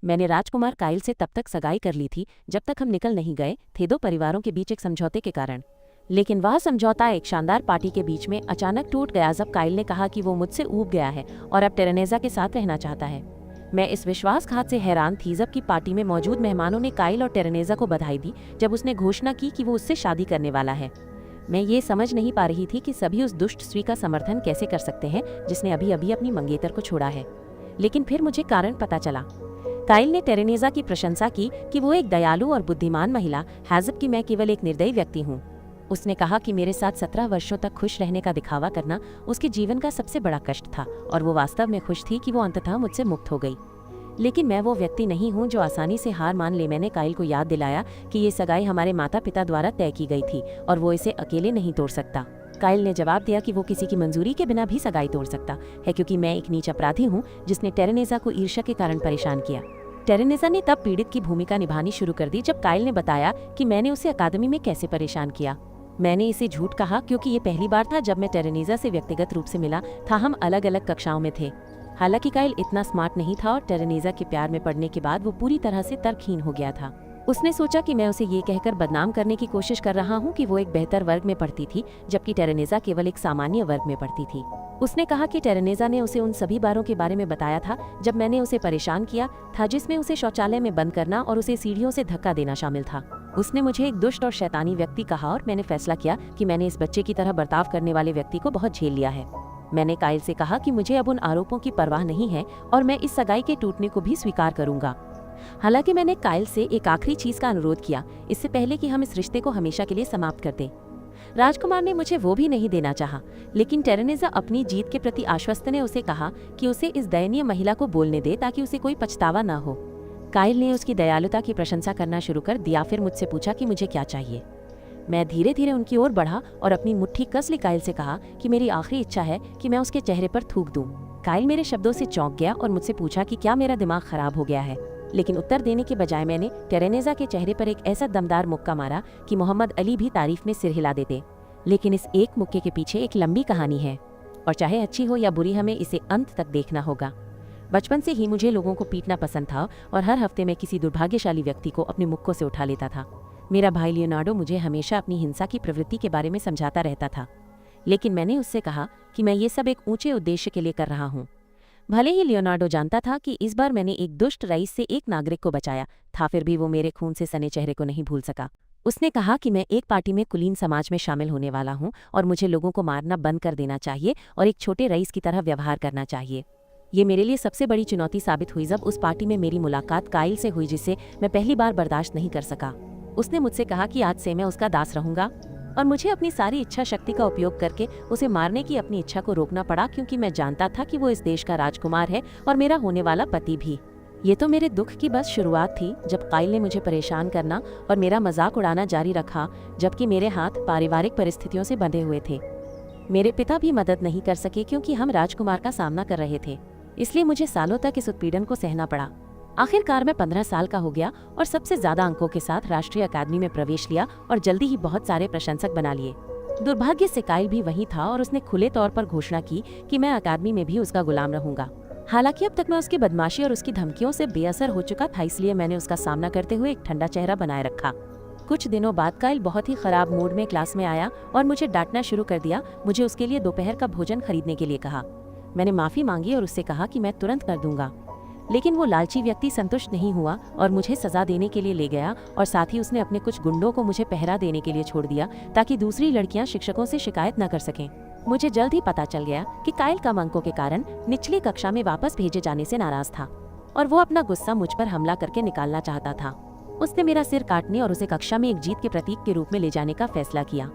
मैंने राजकुमार काइल से तब तक सगाई कर ली थी जब तक हम निकल नहीं गए थे दो परिवारों के बीच एक समझौते के कारण। लेकिन वह समझौता एक शानदार पार्टी के बीच में अचानक टूट गया जब काइल ने कहा कि वो मुझसे ऊब गया है और अब टेरेनेजा के साथ रहना चाहता है। मैं इस विश्वासघात से हैरान थी जबकि पार्टी में मौजूद मेहमानों ने काइल और टेरेनेजा को बधाई दी जब उसने घोषणा की कि वो उससे शादी करने वाला है। मैं ये समझ नहीं पा रही थी कि सभी उस दुष्ट स्त्री का समर्थन कैसे कर सकते हैं जिसने अभी अभी अपनी मंगेतर को छोड़ा है। लेकिन फिर मुझे कारण पता चला। काइल ने टेरेनेजा की प्रशंसा की कि वो एक दयालु और बुद्धिमान महिला है जबकि मैं केवल एक निर्दयी व्यक्ति हूँ। उसने कहा कि मेरे साथ 17 वर्षों तक खुश रहने का दिखावा करना उसके जीवन का सबसे बड़ा कष्ट था और वो वास्तव में खुश थी कि वो अंततः मुझसे मुक्त हो गई। लेकिन मैं वो व्यक्ति नहीं हूँ जो आसानी से हार मान ले। मैंने काइल को याद दिलाया कि ये सगाई हमारे माता पिता द्वारा तय की गई थी और वो इसे अकेले नहीं तोड़ सकता। काइल ने जवाब दिया कि वो किसी की मंजूरी के बिना भी सगाई तोड़ सकता है क्योंकि मैं एक नीच अपराधी हूँ जिसने टेरेनेजा को ईर्ष्या के कारण परेशान किया। टेरेनेजा ने तब पीड़ित की भूमिका निभानी शुरू कर दी जब काइल ने बताया कि मैंने उसे अकादमी में कैसे परेशान किया। मैंने इसे झूठ कहा क्योंकि ये पहली बार था जब मैं टेरेनेजा से व्यक्तिगत रूप से मिला था। हम अलग अलग कक्षाओं में थे। हालांकि काइल इतना स्मार्ट नहीं था और टेरेनेजा के प्यार में पड़ने के बाद वो पूरी तरह से तर्कहीन हो गया था। उसने सोचा कि मैं उसे ये कहकर बदनाम करने की कोशिश कर रहा हूँ कि वो एक बेहतर वर्ग में पढ़ती थी जबकि टेरेनेजा केवल एक सामान्य वर्ग में पढ़ती थी। उसने कहा कि टेरेनेजा ने उसे उन सभी बारों के बारे में बताया था जब मैंने उसे परेशान किया था जिसमें उसे शौचालय में बंद करना और उसे सीढ़ियों से धक्का देना शामिल था। उसने मुझे एक दुष्ट और शैतानी व्यक्ति कहा और मैंने फैसला किया कि मैंने इस बच्चे की तरह बर्ताव करने वाले व्यक्ति को बहुत झेल लिया है। मैंने काइल से कहा कि मुझे अब उन आरोपों की परवाह नहीं है और मैं इस सगाई के टूटने को भी स्वीकार करूंगा। हालांकि मैंने काइल से एक आखिरी चीज का अनुरोध किया इससे पहले कि हम इस रिश्ते को हमेशा के लिए समाप्त कर दें। राजकुमार ने मुझे वो भी नहीं देना चाहा, लेकिन टेरेनेजा अपनी जीत के प्रति आश्वस्त ने उसे कहा कि उसे इस दयनीय महिला को बोलने दे ताकि उसे कोई पछतावा न हो। काइल ने उसकी दयालुता की प्रशंसा करना शुरू कर दिया, फिर मुझसे पूछा कि मुझे क्या चाहिए। मैं धीरे धीरे उनकी ओर बढ़ा और अपनी मुट्ठी कस ली काइल से कहा कि मेरी आखिरी इच्छा है कि मैं उसके चेहरे पर थूक दूं। काइल मेरे शब्दों से चौंक गया और मुझसे पूछा कि क्या मेरा दिमाग खराब हो गया है, लेकिन उत्तर देने के बजाय मैंने टेरेनेजा के चेहरे पर एक ऐसा दमदार मुक्का मारा कि मोहम्मद अली भी तारीफ में सिर हिला देते। लेकिन इस एक मुक्के के पीछे एक लंबी कहानी है और चाहे अच्छी हो या बुरी हमें इसे अंत तक देखना होगा। बचपन से ही मुझे लोगों को पीटना पसंद था और हर हफ्ते मैं किसी दुर्भाग्यशाली व्यक्ति को अपने मुक्कों से उठा लेता था। मेरा भाई लियोनार्डो मुझे हमेशा अपनी हिंसा की प्रवृत्ति के बारे में समझाता रहता था, लेकिन मैंने उससे कहा कि मैं ये सब एक ऊंचे उद्देश्य के लिए कर रहा हूँ। भले ही लियोनार्डो जानता था कि इस बार मैंने एक दुष्ट रईस से एक नागरिक को बचाया था, फिर भी वो मेरे खून से सने चेहरे को नहीं भूल सका। उसने कहा कि मैं एक पार्टी में कुलीन समाज में शामिल होने वाला हूँ और मुझे लोगों को मारना बंद कर देना चाहिए और एक छोटे रईस की तरह व्यवहार करना चाहिए। ये मेरे लिए सबसे बड़ी चुनौती साबित हुई जब उस पार्टी में मेरी मुलाकात काइल से हुई जिसे मैं पहली बार बर्दाश्त नहीं कर सका। उसने मुझसे कहा कि आज से मैं उसका दास रहूंगा और मुझे अपनी सारी इच्छा शक्ति का उपयोग करके उसे मारने की अपनी इच्छा को रोकना पड़ा क्योंकि मैं जानता था कि वो इस देश का राजकुमार है और मेरा होने वाला पति भी। ये तो मेरे दुख की बस शुरुआत थी जब काइल ने मुझे परेशान करना और मेरा मजाक उड़ाना जारी रखा जबकि मेरे हाथ पारिवारिक परिस्थितियों से बंधे हुए थे। मेरे पिता भी मदद नहीं कर सके क्योंकि हम राजकुमार का सामना कर रहे थे, इसलिए मुझे सालों तक इस उत्पीड़न को सहना पड़ा। आखिरकार मैं 15 साल का हो गया और सबसे ज्यादा अंकों के साथ राष्ट्रीय अकादमी में प्रवेश लिया और जल्दी ही बहुत सारे प्रशंसक बना लिए। दुर्भाग्य से काइल भी वहीं था और उसने खुले तौर पर घोषणा की कि मैं अकादमी में भी उसका गुलाम रहूंगा। हालांकि अब तक मैं उसकी बदमाशी और उसकी धमकियों से बेअसर हो चुका था, इसलिए मैंने उसका सामना करते हुए एक ठंडा चेहरा बनाए रखा। कुछ दिनों बाद काइल बहुत ही खराब मूड में क्लास में आया और मुझे डांटना शुरू कर दिया। मुझे उसके लिए दोपहर का भोजन खरीदने के लिए कहा। मैंने माफी मांगी और उससे कहा कि मैं तुरंत कर दूंगा, लेकिन वो लालची व्यक्ति संतुष्ट नहीं हुआ और मुझे सजा देने के लिए ले गया और साथ ही उसने अपने कुछ गुंडों को मुझे पहरा देने के लिए छोड़ दिया ताकि दूसरी लड़कियां शिक्षकों से शिकायत न कर सकें। मुझे जल्द ही पता चल गया कि काइल कम अंकों के कारण निचली कक्षा में वापस भेजे जाने से नाराज था और वो अपना गुस्सा मुझ पर हमला करके निकालना चाहता था। उसने मेरा सिर काटने और उसे कक्षा में एक जीत के प्रतीक के रूप में ले जाने का फैसला किया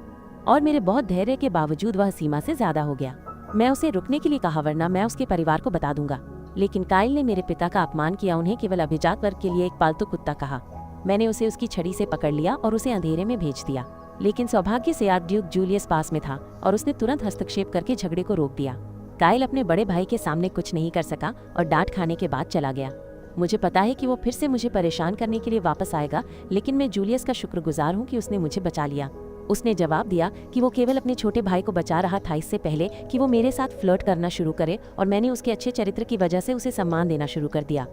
और मेरे बहुत धैर्य के बावजूद वह सीमा से ज्यादा हो गया। मैं उसे रुकने के लिए कहा, वरना मैं उसके परिवार को बता दूंगा। लेकिन काइल ने मेरे पिता का अपमान किया, उन्हें केवल अभिजात वर्ग के लिए एक पालतू कुत्ता कहा। मैंने उसे उसकी छड़ी से पकड़ लिया और उसे अंधेरे में भेज दिया, लेकिन सौभाग्य से आर्कड्यूक जूलियस पास में था और उसने तुरंत हस्तक्षेप करके झगड़े को रोक दिया। काइल अपने बड़े भाई के सामने कुछ नहीं कर सका और डांट खाने के बाद चला गया। मुझे पता है कि वो फिर से मुझे परेशान करने के लिए वापस आएगा, लेकिन मैं जूलियस का शुक्रगुजार हूँ कि उसने मुझे बचा लिया। उसने जवाब दिया कि वो केवल अपने छोटे भाई को बचा रहा था, इससे पहले कि वो मेरे साथ फ्लर्ट करना शुरू करे, और मैंने उसके अच्छे चरित्र की वजह से उसे सम्मान देना शुरू कर दिया।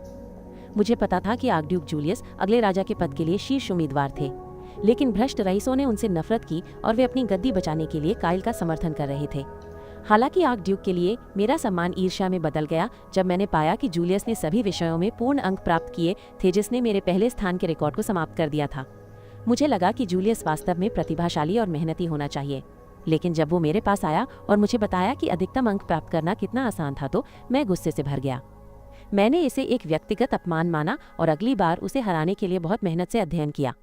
मुझे पता था कि आर्कड्यूक जूलियस अगले राजा के पद के लिए शीर्ष उम्मीदवार थे, लेकिन भ्रष्ट रईसों ने उनसे नफरत की और वे अपनी गद्दी बचाने के लिए काइल का समर्थन कर रहे थे। हालांकि आर्कड्यूक के लिए मेरा सम्मान ईर्ष्या में बदल गया जब मैंने पाया कि जूलियस ने सभी विषयों में पूर्ण अंक प्राप्त किए थे, जिसने मेरे पहले स्थान के रिकॉर्ड को समाप्त कर दिया था। मुझे लगा कि जूलियस वास्तव में प्रतिभाशाली और मेहनती होना चाहिए, लेकिन जब वो मेरे पास आया और मुझे बताया कि अधिकतम अंक प्राप्त करना कितना आसान था तो मैं गुस्से से भर गया। मैंने इसे एक व्यक्तिगत अपमान माना और अगली बार उसे हराने के लिए बहुत मेहनत से अध्ययन किया।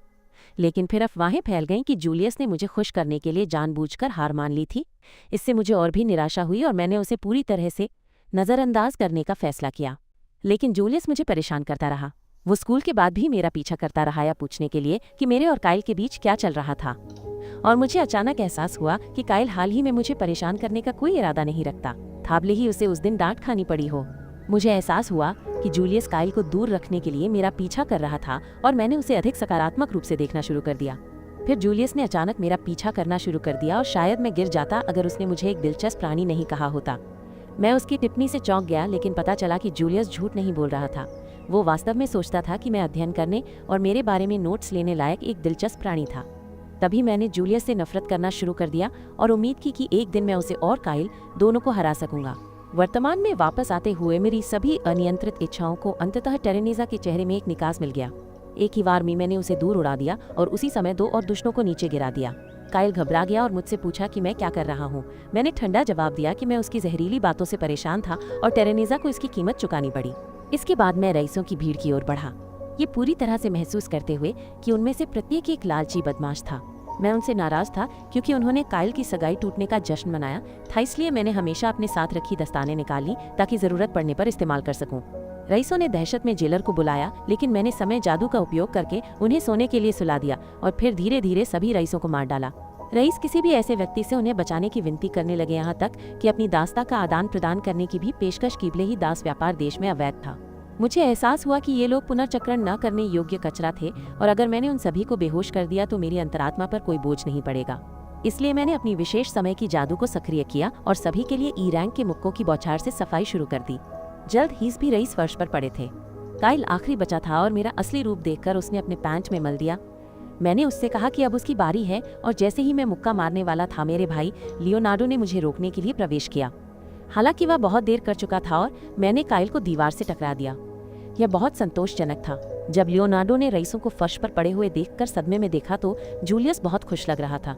लेकिन फिर अफवाहें फैल गईं कि जूलियस ने मुझे खुश करने के लिए जानबूझकर हार मान ली थी। इससे मुझे और भी निराशा हुई और मैंने उसे पूरी तरह से नज़रअंदाज करने का फैसला किया। लेकिन जूलियस मुझे परेशान करता रहा। वो स्कूल के बाद भी मेरा पीछा करता रहा या पूछने के लिए कि मेरे और काइल के बीच क्या चल रहा था। और मुझे अचानक एहसास हुआ कि काइल हाल ही में मुझे परेशान करने का कोई इरादा नहीं रखता था, भले ही उसे उस दिन डांट खानी पड़ी हो। मुझे एहसास हुआ कि जूलियस काइल को दूर रखने के लिए मेरा पीछा कर रहा था और मैंने उसे अधिक सकारात्मक रूप से देखना शुरू कर दिया। फिर जूलियस ने अचानक मेरा पीछा करना शुरू कर दिया और शायद मैं गिर जाता अगर उसने मुझे एक दिलचस्प प्राणी नहीं कहा होता। मैं उसकी टिप्पणी से चौंक गया, लेकिन पता चला कि जूलियस झूठ नहीं बोल रहा था। वो वास्तव में सोचता था कि मैं अध्ययन करने और मेरे बारे में नोट्स लेने लायक एक दिलचस्प प्राणी था। तभी मैंने जूलियस से नफरत करना शुरू कर दिया और उम्मीद की कि एक दिन मैं उसे और काइल दोनों को हरा सकूंगा। वर्तमान में वापस आते हुए मेरी सभी अनियंत्रित इच्छाओं को अंततः टेरेनीजा के चेहरे में एक निकास मिल गया। एक ही वार में मैंने उसे दूर उड़ा दिया और उसी समय 2 और दुष्टों को नीचे गिरा दिया। काइल घबरा गया और मुझसे पूछा कि मैं क्या कर रहा हूँ। मैंने ठंडा जवाब दिया कि मैं उसकी जहरीली बातों से परेशान था और टेरेनीजा को इसकी कीमत चुकानी पड़ी। इसके बाद मैं रईसों की भीड़ की ओर बढ़ा, ये पूरी तरह से महसूस करते हुए कि उनमें से प्रत्येक एक लालची बदमाश था। मैं उनसे नाराज था क्योंकि उन्होंने काइल की सगाई टूटने का जश्न मनाया था, इसलिए मैंने हमेशा अपने साथ रखी दस्ताने निकाली ताकि जरूरत पड़ने पर इस्तेमाल कर सकूं। रईसों ने दहशत में जेलर को बुलाया, लेकिन मैंने समय जादू का उपयोग करके उन्हें सोने के लिए सुला दिया और फिर धीरे धीरे सभी रईसों को मार डाला। रईस किसी भी ऐसे व्यक्ति से उन्हें बचाने की विनती करने लगे, यहाँ तक कि अपनी दास्ता का आदान प्रदान करने की भी पेशकश की, भले ही दास व्यापार देश में अवैध था। मुझे एहसास हुआ कि ये लोग पुनर्चक्रण न करने योग्य कचरा थे और अगर मैंने उन सभी को बेहोश कर दिया तो मेरी अंतरात्मा पर कोई बोझ नहीं पड़ेगा। इसलिए मैंने अपनी विशेष समय की जादू को सक्रिय किया और सभी के लिए ई रैंक के मुक्कों की बौछार से सफाई शुरू कर दी। जल्द ही भी रईस फर्श पर पड़े थे। काइल आखिरी बचा था और मेरा असली रूप देखकर उसने अपने पैंट में मल दिया। मैंने उससे कहा कि अब उसकी बारी है और जैसे ही मैं मुक्का मारने वाला था, मेरे भाई लियोनार्डो ने मुझे रोकने के लिए प्रवेश किया। हालांकि वह बहुत देर कर चुका था और मैंने काइल को दीवार से टकरा दिया। यह बहुत संतोषजनक था। जब लियोनार्डो ने रईसों को फर्श पर पड़े हुए देखकर सदमे में देखा तो जूलियस बहुत खुश लग रहा था।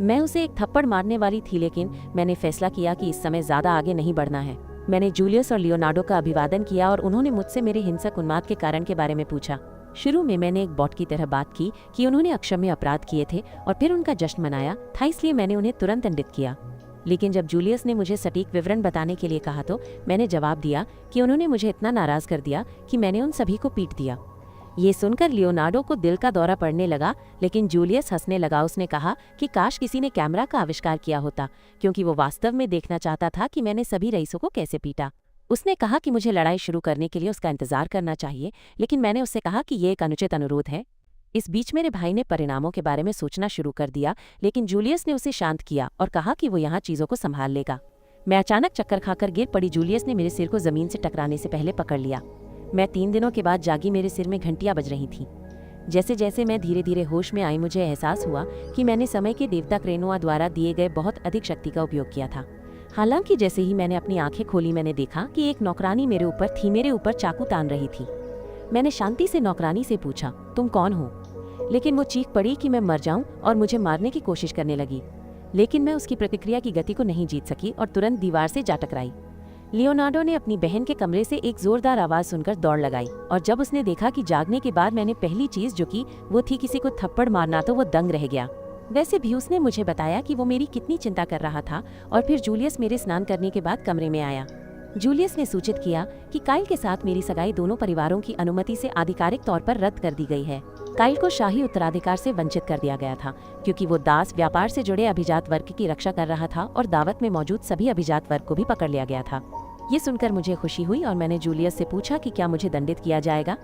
मैं उसे एक थप्पड़ मारने वाली थी, लेकिन मैंने फैसला किया कि इस समय ज्यादा आगे नहीं बढ़ना है। मैंने जूलियस और लियोनार्डो का अभिवादन किया और उन्होंने मुझसे मेरे हिंसक उन्माद के कारण के बारे में पूछा। शुरू में मैंने एक बॉट की तरह बात की कि उन्होंने अक्षम्य अपराध किए थे और फिर उनका जश्न मनाया था, इसलिए मैंने उन्हें तुरंत दंडित किया। लेकिन जब जूलियस ने मुझे सटीक विवरण बताने के लिए कहा तो मैंने जवाब दिया कि उन्होंने मुझे इतना नाराज कर दिया कि मैंने उन सभी को पीट दिया। ये सुनकर लियोनार्डो को दिल का दौरा पड़ने लगा, लेकिन जूलियस हंसने लगा। उसने कहा कि काश किसी ने कैमरा का आविष्कार किया होता, क्योंकि वो वास्तव में देखना चाहता था कि मैंने सभी रईसों को कैसे पीटा। उसने कहा कि मुझे लड़ाई शुरू करने के लिए उसका इंतजार करना चाहिए, लेकिन मैंने उससे कहा कि ये एक अनुचित अनुरोध है। इस बीच मेरे भाई ने परिणामों के बारे में सोचना शुरू कर दिया, लेकिन जूलियस ने उसे शांत किया और कहा कि वो यहाँ चीजों को संभाल लेगा। मैं अचानक चक्कर खाकर गिर पड़ी। जूलियस ने मेरे सिर को जमीन से टकराने से पहले पकड़ लिया। मैं 3 दिनों के बाद जागी, मेरे सिर में घंटियां बज रही थीं। जैसे जैसे मैं धीरे धीरे होश में आई, मुझे एहसास हुआ कि मैंने समय के देवता क्रेनोआ द्वारा दिए गए बहुत अधिक शक्ति का उपयोग किया था। हालांकि जैसे ही मैंने अपनी आंखें खोली, मैंने देखा कि एक नौकरानी मेरे ऊपर थी, मेरे ऊपर चाकू तान रही थी। मैंने शांति से नौकरानी से पूछा, तुम कौन हो? लेकिन वो चीख पड़ी कि मैं मर जाऊं और मुझे मारने की कोशिश करने लगी। लेकिन मैं उसकी प्रतिक्रिया की गति को नहीं जीत सकी और तुरंत दीवार से जा टकराई। लियोनार्डो ने अपनी बहन के कमरे से एक जोरदार आवाज सुनकर दौड़ लगाई और जब उसने देखा कि जागने के बाद मैंने पहली चीज जो की वो थी किसी को थप्पड़ मारना, तो वो दंग रह गया। वैसे भी उसने मुझे बताया कि वो मेरी कितनी चिंता कर रहा था। और फिर जूलियस मेरे स्नान करने के बाद कमरे में आया। जूलियस ने सूचित किया कि काइल के साथ मेरी सगाई दोनों परिवारों की अनुमति से आधिकारिक तौर पर रद्द कर दी गई है। काइल को शाही उत्तराधिकार से वंचित कर दिया गया था, क्योंकि वो दास व्यापार से जुड़े अभिजात वर्ग की रक्षा कर रहा था और दावत में मौजूद सभी अभिजात वर्ग को भी पकड़ लिया गया था। ये सुनकर मुझे खुशी हुई और मैंने जूलियस से पूछा कि क्या मुझे दंडित किया जाएगा।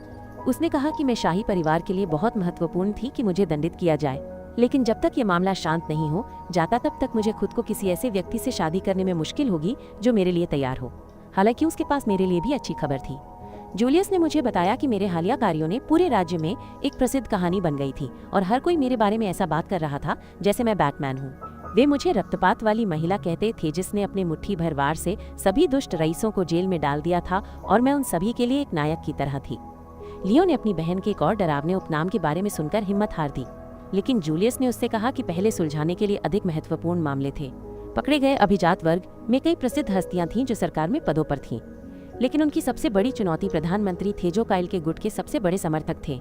उसने कहा कि मैं शाही परिवार के लिए बहुत महत्वपूर्ण थी कि मुझे दंडित किया जाए, लेकिन जब तक ये मामला शांत नहीं हो जाता तब तक मुझे खुद को किसी ऐसे व्यक्ति से शादी करने में मुश्किल होगी जो मेरे लिए तैयार हो। हालांकि उसके पास मेरे लिए भी अच्छी खबर थी। जूलियस ने मुझे बताया कि मेरे हालिया कार्यों ने पूरे राज्य में एक प्रसिद्ध कहानी बन गई थी और हर कोई मेरे बारे में ऐसा बात कर रहा था जैसे मैं बैटमैन हूँ। वे मुझे रक्तपात वाली महिला कहते थे जिसने अपने मुट्ठी भर वार से सभी दुष्ट रईसों को जेल में डाल दिया था और मैं उन सभी के लिए एक नायक की तरह थी। लियो ने अपनी बहन के एक और डरावने उपनाम के बारे में सुनकर हिम्मत हार दी, लेकिन जूलियस ने उससे कहा कि पहले सुलझाने के लिए अधिक महत्वपूर्ण मामले थे। पकड़े गए अभिजात वर्ग में कई प्रसिद्ध हस्तियां थीं जो सरकार में पदों पर थीं, लेकिन उनकी सबसे बड़ी चुनौती प्रधानमंत्री थेजो काइल के गुट के सबसे बड़े समर्थक थे।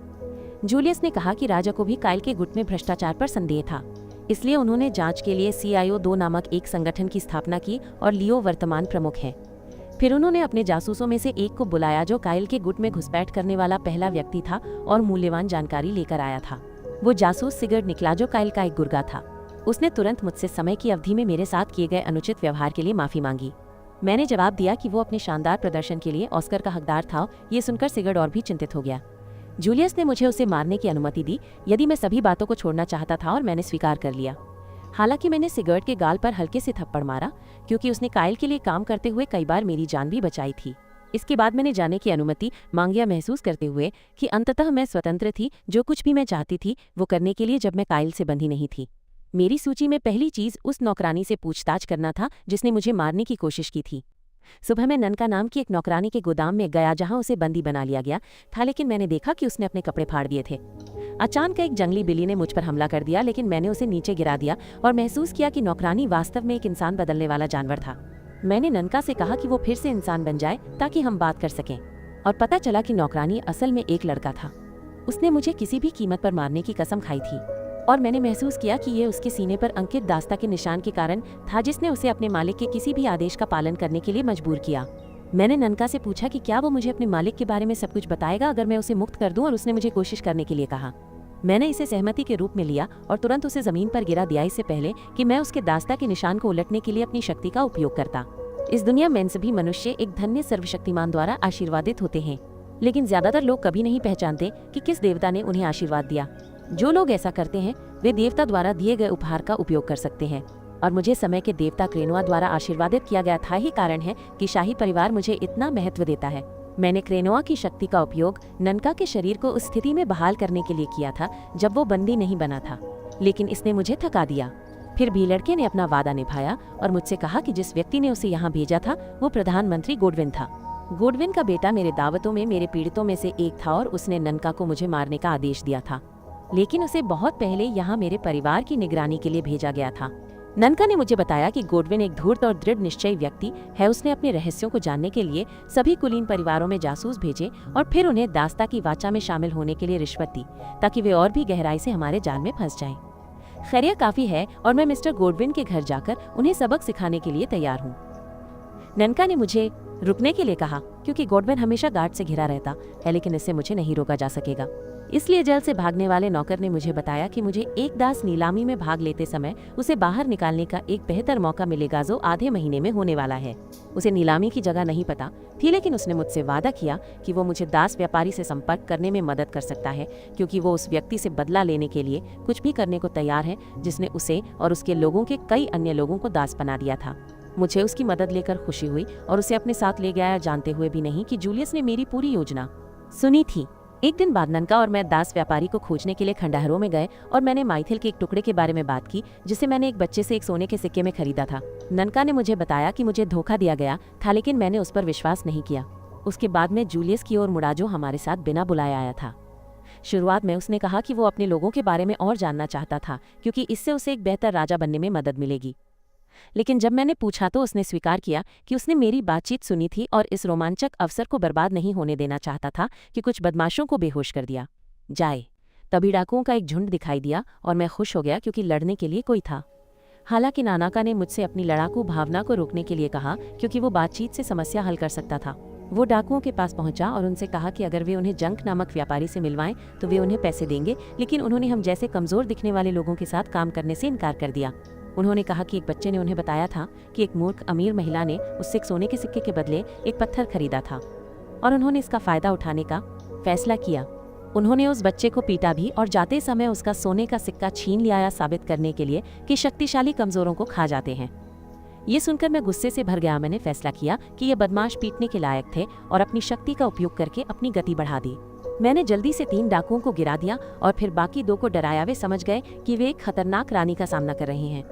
जूलियस ने कहा कि राजा को भी काइल के गुट में भ्रष्टाचार पर संदेह था, इसलिए उन्होंने जांच के लिए CIO2 नामक एक संगठन की स्थापना की और लियो वर्तमान प्रमुख है। फिर उन्होंने अपने जासूसों में से एक को बुलाया जो काइल के गुट में घुसपैठ करने वाला पहला व्यक्ति था और मूल्यवान जानकारी लेकर आया था। वो जासूस सिगर्ड निकला जो काइल का एक गुर्गा था। उसने तुरंत मुझसे समय की अवधि में मेरे साथ किए गए अनुचित व्यवहार के लिए माफी मांगी। मैंने जवाब दिया कि वो अपने शानदार प्रदर्शन के लिए ऑस्कर का हकदार था। ये सुनकर सिगर्ड और भी चिंतित हो गया। जूलियस ने मुझे उसे मारने की अनुमति दी यदि मैं सभी बातों को छोड़ना चाहता था और मैंने स्वीकार कर लिया। हालांकि मैंने सिगर्ड के गाल पर हल्के से थप्पड़ मारा क्योंकि उसने काइल के लिए काम करते हुए कई बार मेरी जान भी बचाई थी। इसके बाद मैंने जाने की अनुमति मांगी, महसूस करते हुए कि अंततः मैं स्वतंत्र थी, जो कुछ भी मैं चाहती थी वो करने के लिए जब मैं काइल से बंधी नहीं थी। मेरी सूची में पहली चीज उस नौकरानी से पूछताछ करना था जिसने मुझे मारने की कोशिश की थी। सुबह मैं ननका नाम की एक नौकरानी के गोदाम में गया जहां उसे बंदी बना लिया गया था, लेकिन मैंने देखा कि उसने अपने कपड़े फाड़ दिए थे। अचानक एक जंगली बिल्ली ने मुझ पर हमला कर दिया, लेकिन मैंने उसे नीचे गिरा दिया और महसूस किया कि नौकरानी वास्तव में एक इंसान बदलने वाला जानवर था। मैंने ननका से कहा कि वो फिर से इंसान बन जाए ताकि हम बात कर सकें, और पता चला कि नौकरानी असल में एक लड़का था। उसने मुझे किसी भी कीमत पर मारने की कसम खाई थी और मैंने महसूस किया कि ये उसके सीने पर अंकित दास्ता के निशान के कारण था जिसने उसे अपने मालिक के किसी भी आदेश का पालन करने के लिए मजबूर किया। मैंने ननका से पूछा कि क्या वो मुझे अपने मालिक के बारे में सब कुछ बताएगा अगर मैं उसे मुक्त कर दूं, और उसने मुझे कोशिश करने के लिए कहा। मैंने इसे सहमति के रूप में लिया और तुरंत उसे जमीन पर गिरा दिया, इससे पहले कि मैं उसके दास्ता के निशान को उलटने के लिए अपनी शक्ति का उपयोग करता। इस दुनिया में सभी मनुष्य एक धन्य सर्वशक्तिमान द्वारा आशीर्वादित होते हैं, लेकिन ज्यादातर लोग कभी नहीं पहचानते कि किस देवता ने उन्हें आशीर्वाद दिया। जो लोग ऐसा करते हैं वे देवता द्वारा दिए गए उपहार का उपयोग कर सकते हैं, और मुझे समय के देवता क्रेनोआ द्वारा आशीर्वादित किया गया था। ही कारण है कि शाही परिवार मुझे इतना महत्व देता है। मैंने क्रेनोआ की शक्ति का उपयोग ननका के शरीर को उस स्थिति में बहाल करने के लिए किया था जब वो बंदी नहीं बना था, लेकिन इसने मुझे थका दिया। फिर भी लड़के ने अपना वादा निभाया और मुझसे कहा कि जिस व्यक्ति ने उसे यहाँ भेजा था वो प्रधानमंत्री गोडविन था। गोडविन का बेटा मेरे दावतों में मेरे पीड़ितों में से एक था और उसने ननका को मुझे मारने का आदेश दिया था, लेकिन उसे बहुत पहले यहाँ मेरे परिवार की निगरानी के लिए भेजा गया था। ननका ने मुझे बताया कि गोडविन एक धूर्त और दृढ़ निश्चयी व्यक्ति है। उसने अपने रहस्यों को जानने के लिए सभी कुलीन परिवारों में जासूस भेजे और फिर उन्हें दास्ता की वाचा में शामिल होने के लिए रिश्वत दी ताकि वे और भी गहराई से हमारे जाल में फंस जाएं। खैरिया काफी है और मैं मिस्टर गोडविन के घर जाकर उन्हें सबक सिखाने के लिए तैयार हूँ। ननका ने मुझे रुकने के लिए कहा क्योंकि गोडविन हमेशा गार्ड से घिरा रहता है, लेकिन इससे मुझे नहीं रोका जा सकेगा। इसलिए जेल से भागने वाले नौकर ने मुझे बताया कि मुझे एक दास नीलामी में भाग लेते समय उसे बाहर निकालने का एक बेहतर मौका मिलेगा जो आधे महीने में होने वाला है। उसे नीलामी की जगह नहीं पता थी, लेकिन उसने मुझसे वादा किया कि वो मुझे दास व्यापारी से संपर्क करने में मदद कर सकता है, क्योंकि वो उस व्यक्ति से बदला लेने के लिए कुछ भी करने को तैयार है जिसने उसे और उसके लोगों के कई अन्य लोगों को दास बना दिया था। मुझे उसकी मदद लेकर खुशी हुई और उसे अपने साथ ले गया, जानते हुए भी नहीं कि जूलियस ने मेरी पूरी योजना सुनी थी। एक दिन बाद ननका और मैं दास व्यापारी को खोजने के लिए खंडहरों में गए और मैंने माइथिल के एक टुकड़े के बारे में बात की जिसे मैंने एक बच्चे से एक सोने के सिक्के में खरीदा था। ननका ने मुझे बताया कि मुझे धोखा दिया गया था, लेकिन मैंने उस पर विश्वास नहीं किया। उसके बाद में जूलियस की ओर मुड़ा जो हमारे साथ बिना बुलाए आया था। शुरुआत में उसने कहा कि वो अपने लोगों के बारे में और जानना चाहता था क्योंकि इससे उसे एक बेहतर राजा बनने में मदद मिलेगी, लेकिन जब मैंने पूछा तो उसने स्वीकार किया कि उसने मेरी बातचीत सुनी थी और इस रोमांचक अवसर को बर्बाद नहीं होने देना चाहता था कि कुछ बदमाशों को बेहोश कर दिया जाए। तभी डाकुओं का एक झुंड दिखाई दिया और मैं खुश हो गया क्योंकि लड़ने के लिए कोई था। हालांकि नानाका ने मुझसे अपनी लड़ाकू भावना को रोकने के लिए कहा क्योंकि वो बातचीत से समस्या हल कर सकता था। वो डाकुओं के पास पहुंचा और उनसे कहा कि अगर वे उन्हें जंक नामक व्यापारी से मिलवाएं तो वे उन्हें पैसे देंगे, लेकिन उन्होंने हम जैसे कमजोर दिखने वाले लोगों के साथ काम करने से इनकार कर दिया। उन्होंने कहा कि एक बच्चे ने उन्हें बताया था कि एक मूर्ख अमीर महिला ने उससे एक सोने के सिक्के के बदले एक पत्थर खरीदा था और उन्होंने इसका फायदा उठाने का फैसला किया। उन्होंने उस बच्चे को पीटा भी और जाते समय उसका सोने का सिक्का छीन लिया, साबित करने के लिए कि शक्तिशाली कमजोरों को खा जाते हैं। ये सुनकर मैं गुस्से से भर गया। मैंने फैसला किया कि ये बदमाश पीटने के लायक थे और अपनी शक्ति का उपयोग करके अपनी गति बढ़ा दी। मैंने जल्दी से 3 डाकुओं को गिरा दिया और फिर बाकी 2 को डराया। वे समझ गए कि वे एक खतरनाक रानी का सामना कर रहे हैं।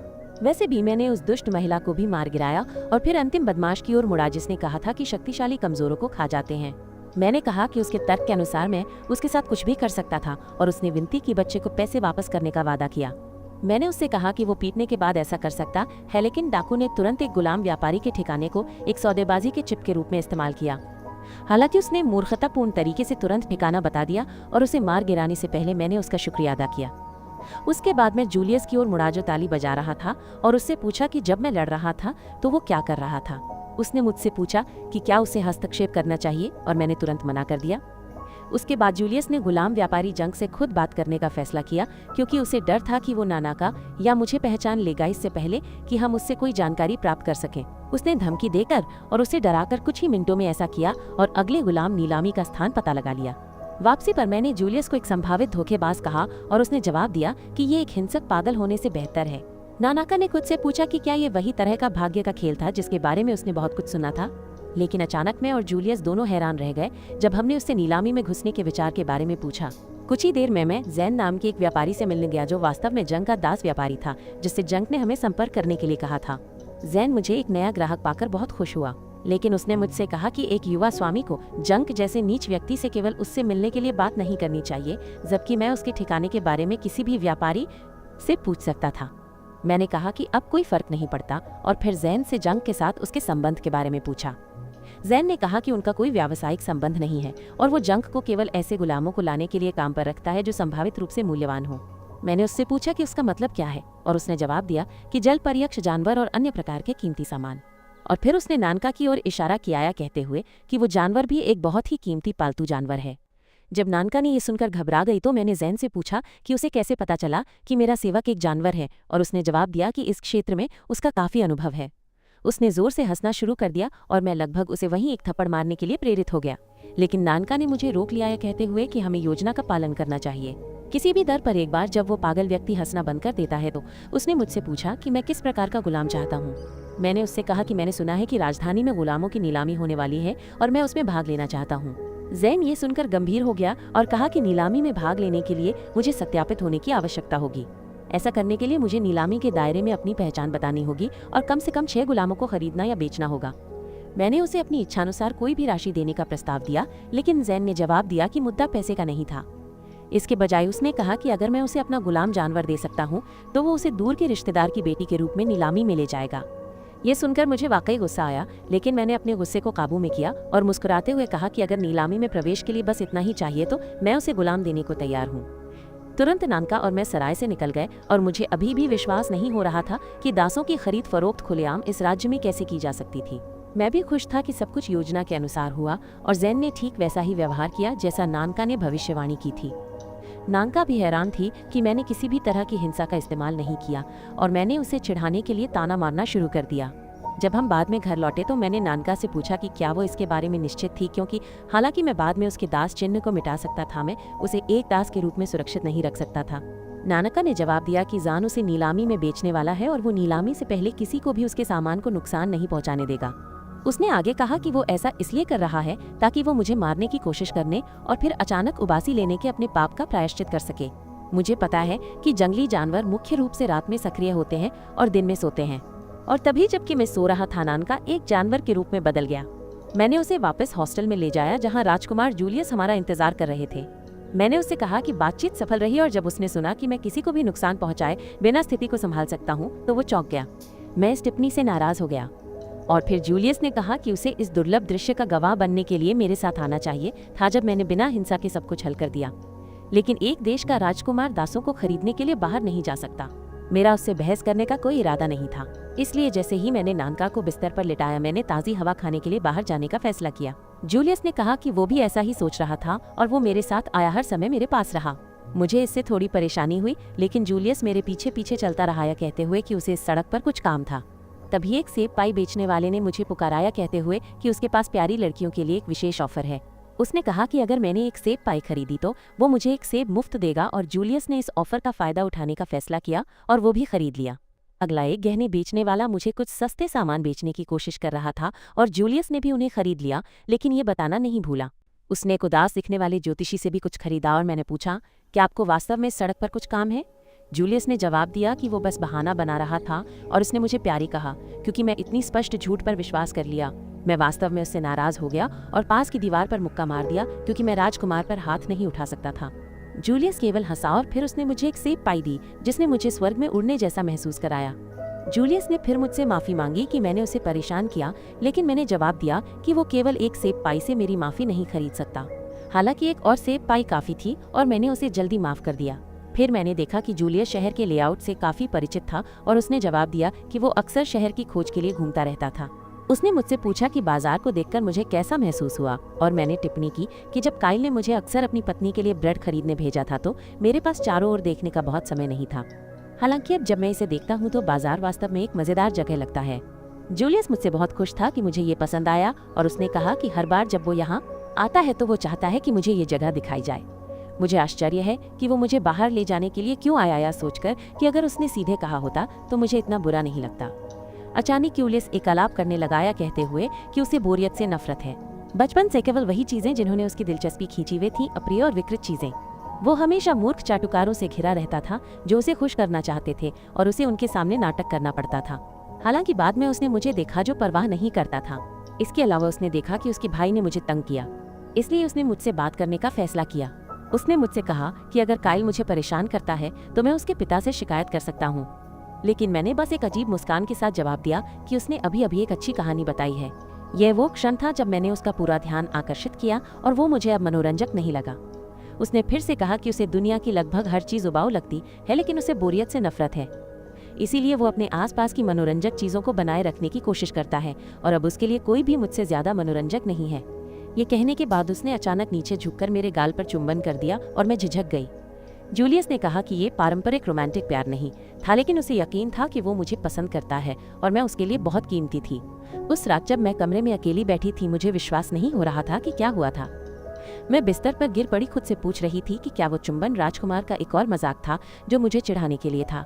वैसे भी मैंने उस दुष्ट महिला को भी मार गिराया और फिर अंतिम बदमाश की ओर मुड़ा जिसने कहा था कि शक्तिशाली कमजोरों को खा जाते हैं। मैंने कहा कि उसके तर्क के अनुसार मैं उसके साथ कुछ भी कर सकता था और उसने विनती की बच्चे को पैसे वापस करने का वादा किया। मैंने उससे कहा कि वो पीटने के बाद ऐसा कर सकता है, लेकिन डाकू ने तुरंत एक गुलाम व्यापारी के ठिकाने को एक सौदेबाजी के चिप के रूप में इस्तेमाल किया। हालांकि उसने मूर्खतापूर्ण तरीके से तुरंत ठिकाना बता दिया और उसे मार गिराने से पहले मैंने उसका शुक्रिया अदा किया। उसके बाद मैं जूलियस की ओर मुड़ा जो ताली बजा रहा था और उससे पूछा कि जब मैं लड़ रहा था तो वो क्या कर रहा था। उसने मुझसे पूछा कि क्या उसे हस्तक्षेप करना चाहिए और मैंने तुरंत मना कर दिया। उसके बाद जूलियस ने गुलाम व्यापारी जंग से खुद बात करने का फैसला किया, क्योंकि उसे डर था कि वो नानाका या मुझे पहचान लेगा इससे पहले कि हम उससे कोई जानकारी प्राप्त कर सकें। उसने धमकी देकर और उसे डराकर कुछ ही मिनटों में ऐसा किया और अगले गुलाम नीलामी का स्थान पता लगा लिया। वापसी पर मैंने जूलियस को एक संभावित धोखेबाज कहा और उसने जवाब दिया कि ये एक हिंसक पागल होने से बेहतर है। नानाका ने खुद से पूछा कि क्या ये वही तरह का भाग्य का खेल था जिसके बारे में उसने बहुत कुछ सुना था। लेकिन अचानक मैं और जूलियस दोनों हैरान रह गए जब हमने उससे नीलामी में घुसने के विचार के बारे में पूछा। कुछ ही देर में मैं जैन नाम के एक व्यापारी से मिलने गया जो वास्तव में जंग का दास व्यापारी था, जिससे जंग ने हमें संपर्क करने के लिए कहा था। जैन मुझे एक नया ग्राहक पाकर बहुत खुश हुआ, लेकिन उसने मुझसे कहा कि एक युवा स्वामी को जंग जैसे नीच व्यक्ति से केवल उससे मिलने के लिए बात नहीं करनी चाहिए, जबकि मैं उसके ठिकाने के बारे में किसी भी व्यापारी से पूछ सकता था। मैंने कहा कि अब कोई फर्क नहीं पड़ता और फिर जैन से जंग के साथ उसके संबंध के बारे में पूछा। जैन ने कहा कि उनका कोई व्यावसायिक संबंध नहीं है और वो जंग को केवल ऐसे गुलामों को लाने के लिए काम पर रखता है जो संभावित रूप से मूल्यवान हो। मैंने उससे पूछा कि उसका मतलब क्या है और उसने जवाब दिया कि जल पर्यक्ष जानवर और अन्य प्रकार के कीमती सामान। और फिर उसने नानका की ओर इशारा किया कहते हुए कि वो जानवर भी एक बहुत ही कीमती पालतू जानवर है। जब नानका ने ये सुनकर घबरा गई तो मैंने जैन से पूछा कि उसे कैसे पता चला कि मेरा सेवक एक जानवर है, और उसने जवाब दिया कि इस क्षेत्र में उसका काफी अनुभव है। उसने जोर से हंसना शुरू कर दिया और मैं लगभग उसे वहीं एक थप्पड़ मारने के लिए प्रेरित हो गया, लेकिन नानका ने मुझे रोक लिया कहते हुए कि हमें योजना का पालन करना चाहिए किसी भी दर पर। एक बार जब वो पागल व्यक्ति हंसना बंद कर देता है तो उसने मुझसे पूछा कि मैं किस प्रकार का गुलाम चाहता हूँ। मैंने उससे कहा कि मैंने सुना है कि राजधानी में गुलामों की नीलामी होने वाली है और मैं उसमें भाग लेना चाहता हूँ। जैन ये सुनकर गंभीर हो गया और कहा कि नीलामी में भाग लेने के लिए मुझे सत्यापित होने की आवश्यकता होगी। ऐसा करने के लिए मुझे नीलामी के दायरे में अपनी पहचान बतानी होगी और कम से कम 6 गुलामों को खरीदना या बेचना होगा। मैंने उसे अपनी इच्छानुसार कोई भी राशि देने का प्रस्ताव दिया, लेकिन जैन ने जवाब दिया कि मुद्दा पैसे का नहीं था। इसके बजाय उसने कहा कि अगर मैं उसे अपना गुलाम जानवर दे सकता हूँ तो वो उसे दूर के रिश्तेदार की बेटी के रूप में नीलामी में ले जाएगा। ये सुनकर मुझे वाकई गुस्सा आया, लेकिन मैंने अपने गुस्से को काबू में किया और मुस्कुराते हुए कहा कि अगर नीलामी में प्रवेश के लिए बस इतना ही चाहिए तो मैं उसे गुलाम देने को तैयार हूँ। तुरंत नानका और मैं सराय से निकल गए और मुझे अभी भी विश्वास नहीं हो रहा था कि दासों की खरीद फरोख्त खुलेआम इस राज्य में कैसे की जा सकती थी। मैं भी खुश था कि सब कुछ योजना के अनुसार हुआ और जैन ने ठीक वैसा ही व्यवहार किया जैसा नानका ने भविष्यवाणी की थी। नानका भी हैरान थी कि मैंने किसी भी तरह की हिंसा का इस्तेमाल नहीं किया और मैंने उसे चिढ़ाने के लिए ताना मारना शुरू कर दिया। जब हम बाद में घर लौटे तो मैंने नानका से पूछा कि क्या वो इसके बारे में निश्चित थी, क्योंकि हालांकि मैं बाद में उसके दास चिन्ह को मिटा सकता था, मैं उसे एक दास के रूप में सुरक्षित नहीं रख सकता था। नानका ने जवाब दिया कि जान उसे नीलामी में बेचने वाला है और वो नीलामी से पहले किसी को भी उसके सामान को नुकसान नहीं पहुंचाने देगा। उसने आगे कहा कि वो ऐसा इसलिए कर रहा है ताकि वो मुझे मारने की कोशिश करने और फिर अचानक उबासी लेने के अपने पाप का प्रायश्चित कर सके। मुझे पता है कि जंगली जानवर मुख्य रूप से रात में सक्रिय होते हैं और दिन में सोते हैं, और तभी जबकि मैं सो रहा था नानका एक जानवर के रूप में बदल गया। मैंने उसे वापस हॉस्टल में ले जाया जहां राजकुमार जूलियस हमारा इंतजार कर रहे थे। मैंने उससे कहा कि बातचीत सफल रही और जब उसने सुना कि मैं किसी को भी नुकसान पहुंचाए बिना स्थिति को संभाल सकता हूं तो वो चौंक गया। मैं इस टिप्पणी से नाराज हो गया और फिर जूलियस ने कहा कि उसे इस दुर्लभ दृश्य का गवाह बनने के लिए मेरे साथ आना चाहिए था जब मैंने बिना हिंसा के सब कुछ हल कर दिया। लेकिन एक देश का राजकुमार दासों को खरीदने के लिए बाहर नहीं जा सकता। मेरा उससे बहस करने का कोई इरादा नहीं था, इसलिए जैसे ही मैंने नानका को बिस्तर पर लिटाया मैंने ताज़ी हवा खाने के लिए बाहर जाने का फैसला किया। जूलियस ने कहा कि वो भी ऐसा ही सोच रहा था और वो मेरे साथ आया, हर समय मेरे पास रहा। मुझे इससे थोड़ी परेशानी हुई, लेकिन जूलियस मेरे पीछे पीछे चलता रहा कहते हुए कि उसे इस सड़क पर कुछ काम था। तभी एक सेब पाई बेचने वाले ने मुझे पुकाराया कहते हुए कि उसके पास प्यारी लड़कियों के लिए एक विशेष ऑफर है। उसने कहा कि अगर मैंने एक सेब पाई खरीदी तो वो मुझे एक सेब मुफ्त देगा, और जूलियस ने इस ऑफर का फायदा उठाने का फैसला किया और वो भी खरीद लिया। अगला एक गहने बेचने वाला मुझे कुछ सस्ते सामान बेचने की कोशिश कर रहा था और जूलियस ने भी उन्हें खरीद लिया, लेकिन ये बताना नहीं भूला। उसने एक उदास दिखने वाले ज्योतिषी से भी कुछ खरीदा और मैंने पूछा, क्या आपको वास्तव में सड़क पर कुछ काम है? जूलियस ने जवाब दिया कि वो बस बहाना बना रहा था और उसने मुझे प्यारी कहा क्योंकि मैं इतनी स्पष्ट झूठ पर विश्वास कर लिया। मैं वास्तव में उससे नाराज हो गया और पास की दीवार पर मुक्का मार दिया क्योंकि मैं राजकुमार पर हाथ नहीं उठा सकता था। जूलियस केवल हंसा और फिर उसने मुझे एक सेब पाई दी जिसने मुझे स्वर्ग में उड़ने जैसा महसूस कराया। जूलियस ने फिर मुझसे माफी मांगी कि मैंने उसे परेशान किया, लेकिन मैंने जवाब दिया कि वो केवल एक सेब पाई से मेरी माफी नहीं खरीद सकता। हालांकि एक और सेब पाई काफी थी और मैंने उसे जल्दी माफ कर दिया। फिर मैंने देखा कि जूलियस शहर के लेआउट से काफी परिचित था और उसने जवाब दिया कि वो अक्सर शहर की खोज के लिए घूमता रहता था। उसने मुझसे पूछा कि बाजार को देखकर मुझे कैसा महसूस हुआ और मैंने टिप्पणी की कि जब काइल ने मुझे अक्सर अपनी पत्नी के लिए ब्रेड खरीदने भेजा था तो मेरे पास चारों ओर देखने का बहुत समय नहीं था। हालांकि अब जब मैं इसे देखता हूँ तो बाजार वास्तव में एक मजेदार जगह लगता है। जूलियस मुझसे बहुत खुश था कि मुझे ये पसंद आया और उसने कहा कि हर बार जब वो यहाँ आता है तो वो चाहता है कि मुझे ये जगह दिखाई जाए। मुझे आश्चर्य है कि वो मुझे बाहर ले जाने के लिए क्यों आया, या सोचकर कि अगर उसने सीधे कहा होता तो मुझे इतना बुरा नहीं लगता। अचानक जूलियस एक आलाप करने लगाया कहते हुए कि उसे बोरियत से नफरत है। बचपन से केवल वही चीजें जिन्होंने उसकी दिलचस्पी खींची हुई थी अप्रिय और विकृत चीजें। वो हमेशा मूर्ख चाटुकारों से घिरा रहता था जो उसे खुश करना चाहते थे और उसे उनके सामने नाटक करना पड़ता था। हालांकि बाद में उसने मुझे देखा जो परवाह नहीं करता था। इसके अलावा उसने देखा कि उसके भाई ने मुझे तंग किया, इसलिए उसने मुझसे बात करने का फैसला किया। उसने मुझसे कहा कि अगर काइल मुझे परेशान करता है तो मैं उसके पिता से शिकायत कर सकता हूँ, लेकिन मैंने बस एक अजीब मुस्कान के साथ जवाब दिया कि उसने अभी अभी एक अच्छी कहानी बताई है। यह वो क्षण था जब मैंने उसका पूरा ध्यान आकर्षित किया और वो मुझे अब मनोरंजक नहीं लगा। उसने फिर से कहा कि उसे दुनिया की लगभग हर चीज उबाऊ लगती है, लेकिन उसे बोरियत से नफरत है। इसीलिए वो अपने आसपास की मनोरंजक चीजों को बनाए रखने की कोशिश करता है और अब उसके लिए कोई भी मुझसे ज्यादा मनोरंजक नहीं है। ये कहने के बाद उसने अचानक नीचे झुककर मेरे गाल पर चुंबन कर दिया और मैं झिझक गई। जूलियस ने कहा कि ये पारंपरिक रोमांटिक प्यार नहीं था, लेकिन उसे यकीन था कि वो मुझे पसंद करता है और मैं उसके लिए बहुत कीमती थी। उस रात जब मैं कमरे में अकेली बैठी थी मुझे विश्वास नहीं हो रहा था कि क्या हुआ था। मैं बिस्तर पर गिर पड़ी खुद से पूछ रही थी कि क्या वो चुंबन राजकुमार का एक और मजाक था जो मुझे चिढ़ाने के लिए था।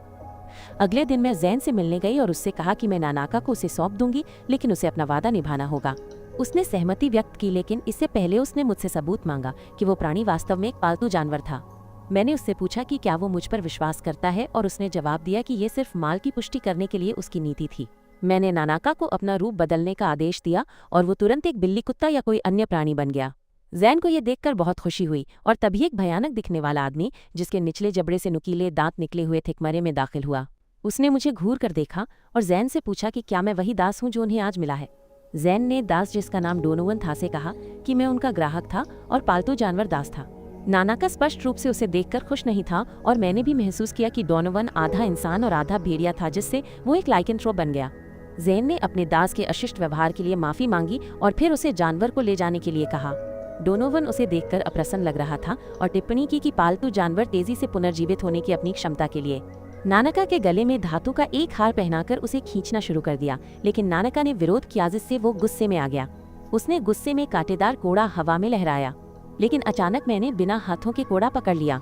अगले दिन मैं जैन से मिलने गई और उससे कहा कि मैं नानाका को उसे सौंप दूंगी, लेकिन उसे अपना वादा निभाना होगा। उसने सहमति व्यक्त की, लेकिन इससे पहले उसने मुझसे सबूत मांगा कि वो प्राणी वास्तव में एक पालतू जानवर था। मैंने उससे पूछा कि क्या वो मुझ पर विश्वास करता है और उसने जवाब दिया कि ये सिर्फ माल की पुष्टि करने के लिए उसकी नीति थी। मैंने नानाका को अपना रूप बदलने का आदेश दिया और वो तुरंत एक बिल्ली, कुत्ता या कोई अन्य प्राणी बन गया। जैन को यह देखकर बहुत खुशी हुई और तभी एक भयानक दिखने वाला आदमी जिसके निचले जबड़े से नुकीले दांत निकले हुए थे कमरे में दाखिल हुआ। उसने मुझे घूर कर देखा और जैन से पूछा कि क्या मैं वही दास हूँ जो उन्हें आज मिला है। जैन ने दास जिसका नाम डोनोवन था से कहा कि मैं उनका ग्राहक था और पालतू जानवर दास था। नानाका स्पष्ट रूप से उसे देखकर खुश नहीं था और मैंने भी महसूस किया कि डोनोवन आधा इंसान और आधा भेड़िया था, जिससे वो एक लाइकेंथ्रोप बन गया। जैन ने अपने दास के अशिष्ट व्यवहार के लिए माफी मांगी और फिर उसे जानवर को ले जाने के लिए कहा। डोनोवन उसे देखकर अप्रसन्न लग रहा था और टिप्पणी की कि पालतू जानवर तेजी से पुनर्जीवित होने की अपनी क्षमता के लिए नानाका के गले में धातु का एक हार पहनाकर उसे खींचना शुरू कर दिया, लेकिन नानाका ने विरोध किया जिससे वो गुस्से में आ गया। उसने गुस्से में कांटेदार कोड़ा हवा में लहराया, लेकिन अचानक मैंने बिना हाथों के कोड़ा पकड़ लिया।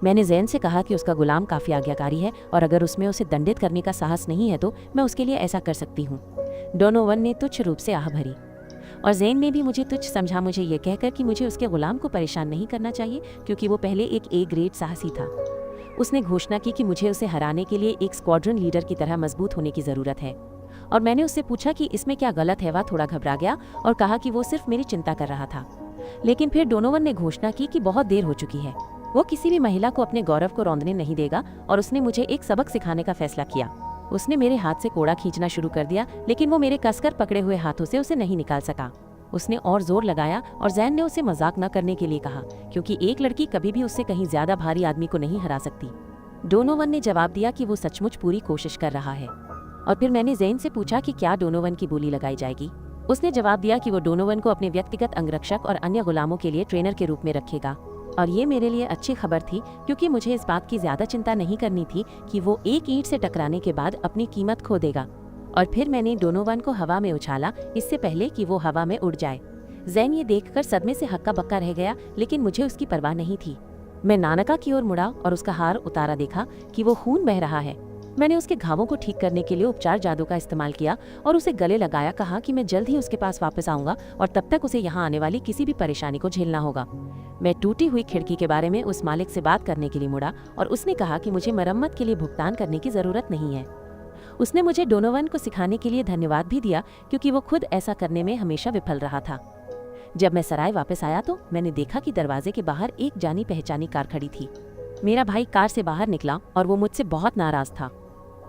मैंने जैन से कहा कि उसका गुलाम काफी आज्ञाकारी है और अगर उसमें उसे दंडित करने का साहस नहीं है तो मैं उसके लिए ऐसा कर सकती हूँ। डोनोवन ने तुच्छ रूप से आह भरी और जैन ने भी मुझे तुच्छ समझा, मुझे ये कहकर कि मुझे उसके गुलाम को परेशान नहीं करना चाहिए क्योंकि वो पहले एक ए ग्रेड साहसी था। उसने घोषणा की कि मुझे उसे हराने के लिए एक स्क्वाड्रन लीडर की तरह मजबूत होने की जरूरत है और मैंने उससे पूछा कि इसमें क्या गलत है। वह थोड़ा घबरा गया और कहा कि वो सिर्फ मेरी चिंता कर रहा था। लेकिन फिर डोनोवन ने घोषणा की कि बहुत देर हो चुकी है, वो किसी भी महिला को अपने गौरव को रौंदने नहीं देगा और उसने मुझे एक सबक सिखाने का फैसला किया। उसने मेरे हाथ से कोड़ा खींचना शुरू कर दिया, लेकिन वो मेरे कसकर पकड़े हुए हाथों से उसे नहीं निकाल सका। उसने और जोर लगाया और जैन ने उसे मजाक न करने के लिए कहा क्योंकि एक लड़की कभी भी उससे कहीं ज्यादा भारी आदमी को नहीं हरा सकती। डोनोवन ने जवाब दिया कि वो सचमुच पूरी कोशिश कर रहा है और फिर मैंने जैन से पूछा कि क्या डोनोवन की बोली लगाई जाएगी। उसने जवाब दिया कि वो डोनोवन को अपने व्यक्तिगत अंगरक्षक और अन्य गुलामों के लिए ट्रेनर के रूप में रखेगा और ये मेरे लिए अच्छी खबर थी क्योंकि मुझे इस बात की ज्यादा चिंता नहीं करनी थी कि वो एक ईंट से टकराने के बाद अपनी कीमत खो देगा। और फिर मैंने डोनोवन को हवा में उछाला इससे पहले कि वो हवा में उड़ जाए। जैन ये देखकर सदमे से हक्का बक्का रह गया, लेकिन मुझे उसकी परवाह नहीं थी। मैं नानाका की ओर मुड़ा और उसका हार उतारा देखा कि वो खून बह रहा है। मैंने उसके घावों को ठीक करने के लिए उपचार जादू का इस्तेमाल किया और उसे गले लगाया, कहा कि मैं जल्द ही उसके पास वापस आऊंगा और तब तक उसे यहाँ आने वाली किसी भी परेशानी को झेलना होगा। मैं टूटी हुई खिड़की के बारे में उस मालिक से बात करने के लिए मुड़ा और उसने कहा कि मुझे मरम्मत के लिए भुगतान करने की जरूरत नहीं है। उसने मुझे डोनोवन को सिखाने के लिए धन्यवाद भी दिया क्योंकि वो खुद ऐसा करने में हमेशा विफल रहा था। जब मैं सराय वापस आया तो मैंने देखा कि दरवाजे के बाहर एक जानी पहचानी कार खड़ी थी। मेरा भाई कार से बाहर निकला और वो मुझसे बहुत नाराज था।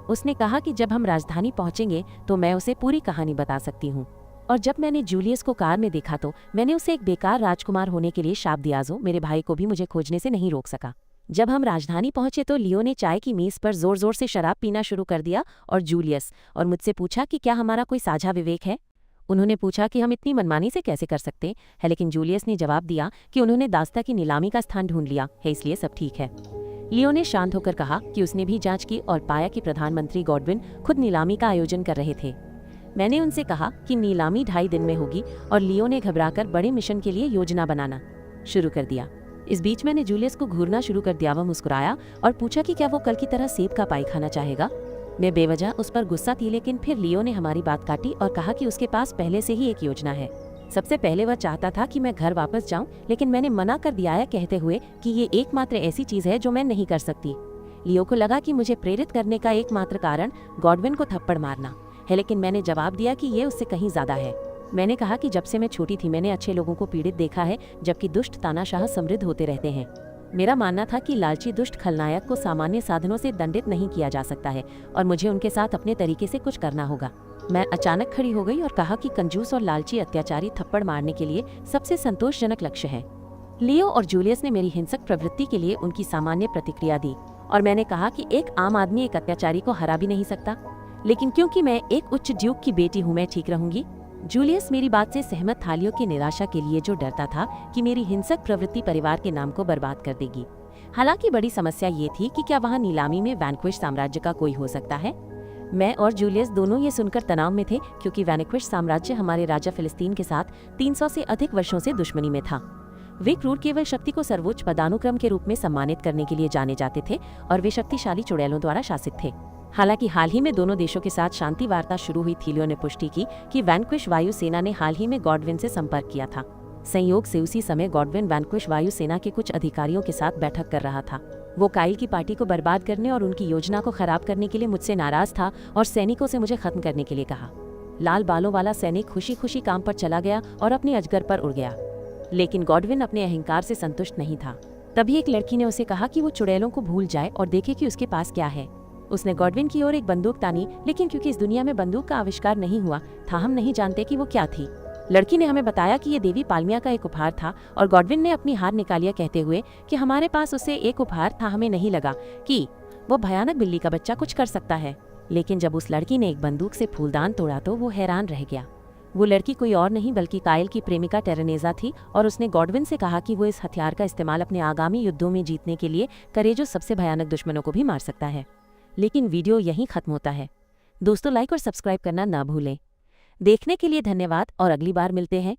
उसने कहा कि जब हम राजधानी पहुंचेंगे तो मैं उसे पूरी कहानी बता सकती हूँ। और जब मैंने जूलियस को कार में देखा तो मैंने उसे एक बेकार राजकुमार होने के लिए शाप दिया जो मेरे भाई को भी मुझे खोजने से नहीं रोक सका। जब हम राजधानी पहुंचे तो लियो ने चाय की मेज पर जोर जोर से शराब पीना शुरू कर दिया और जूलियस और मुझसे पूछा कि क्या हमारा कोई साझा विवेक है। उन्होंने पूछा कि हम इतनी मनमानी से कैसे कर सकते हैं, लेकिन जूलियस ने जवाब दिया कि उन्होंने दास्ता की नीलामी का स्थान ढूंढ लिया है, इसलिए सब ठीक है। लियो ने शांत होकर कहा कि उसने भी जांच की और पाया कि प्रधानमंत्री गॉडविन खुद नीलामी का आयोजन कर रहे थे। मैंने उनसे कहा कि नीलामी 2.5 दिन में होगी और लियो ने घबराकर बड़े मिशन के लिए योजना बनाना शुरू कर दिया। इस बीच मैंने जूलियस को घूरना शुरू कर दिया। वह मुस्कुराया और पूछा कि क्या वो कल की तरह सेब का पाई खाना चाहेगा। मैं बेवजह उस पर गुस्सा थी, लेकिन फिर लियो ने हमारी बात काटी और कहा कि उसके पास पहले से ही एक योजना है। सबसे पहले वह चाहता था कि मैं घर वापस जाऊं, लेकिन मैंने मना कर दिया है, कहते हुए कि ये एकमात्र ऐसी चीज है जो मैं नहीं कर सकती। लियो को लगा कि मुझे प्रेरित करने का एकमात्र कारण गॉडविन को थप्पड़ मारना है, लेकिन मैंने जवाब दिया कि ये उससे कहीं ज्यादा है। मैंने कहा कि जब से मैं छोटी थी मैंने अच्छे लोगों को पीड़ित देखा है, जबकि दुष्ट तानाशाह समृद्ध होते रहते हैं। मेरा मानना था कि लालची दुष्ट खलनायक को सामान्य साधनों से दंडित नहीं किया जा सकता है और मुझे उनके साथ अपने तरीके से कुछ करना होगा। मैं अचानक खड़ी हो गई और कहा कि कंजूस और लालची अत्याचारी थप्पड़ मारने के लिए सबसे संतोषजनक लक्ष्य है। लियो और जूलियस ने मेरी हिंसक प्रवृत्ति के लिए उनकी सामान्य प्रतिक्रिया दी और मैंने कहा कि एक आम आदमी एक अत्याचारी को हरा भी नहीं सकता, लेकिन क्योंकि मैं एक उच्च ड्यूक की बेटी हूँ मैं ठीक रहूंगी। जूलियस मेरी बात से सहमत था, लियो की निराशा के लिए जो डरता था कि मेरी हिंसक प्रवृत्ति परिवार के नाम को बर्बाद कर देगी। हालांकि बड़ी समस्या ये थी कि क्या वहाँ नीलामी में वैनक्विश साम्राज्य का कोई हो सकता है। मैं और जूलियस दोनों ये सुनकर तनाव में थे, क्योंकि वैनक्विश साम्राज्य हमारे राजा फिलिस्तीन के साथ 300 से अधिक वर्षों से दुश्मनी में था। वे क्रूर केवल शक्ति को सर्वोच्च पदानुक्रम के रूप में सम्मानित करने के लिए जाने जाते थे और वे शक्तिशाली चुड़ैलों द्वारा शासित थे। हालांकि हाल ही में दोनों देशों के साथ शांति वार्ता शुरू हुई थी। लियो ने पुष्टि की कि वैनक्विश वायु सेना ने हाल ही में गॉडविन से संपर्क किया था। संयोग से उसी समय गॉडविन वैनक्विश वायु सेना के कुछ अधिकारियों के साथ बैठक कर रहा था। वो काइल की पार्टी को बर्बाद करने और उनकी योजना को खराब करने के लिए मुझसे नाराज था और सैनिकों से मुझे खत्म करने के लिए कहा। लाल बालों वाला सैनिक खुशी खुशी काम पर चला गया और अपने अजगर पर उड़ गया, लेकिन गॉडविन अपने अहंकार से संतुष्ट नहीं था। तभी एक लड़की ने उसे कहा कि वो चुड़ैलों को भूल जाए और देखे कि उसके पास क्या है। उसने गॉडविन की ओर एक बंदूक तानी, लेकिन क्योंकि इस दुनिया में बंदूक का आविष्कार नहीं हुआ था, हम नहीं जानते कि वो क्या थी। लड़की ने हमें बताया कि ये देवी पालमिया का एक उपहार था और गॉडविन ने अपनी हार निकालिया, कहते हुए कि हमारे पास उसे एक उपहार था। हमें नहीं लगा कि वो भयानक बिल्ली का बच्चा कुछ कर सकता है, लेकिन जब उस लड़की ने एक बंदूक से फूलदान तोड़ा तो वो हैरान रह गया। वो लड़की कोई और नहीं बल्कि काइल की प्रेमिका टेरेनेजा थी और उसने गॉडविन से कहा कि वो इस हथियार का इस्तेमाल अपने आगामी युद्धों में जीतने के लिए करे जो सबसे भयानक दुश्मनों को भी मार सकता है। लेकिन वीडियो यहीं खत्म होता है। दोस्तों, लाइक और सब्सक्राइब करना ना भूलें। देखने के लिए धन्यवाद और अगली बार मिलते हैं।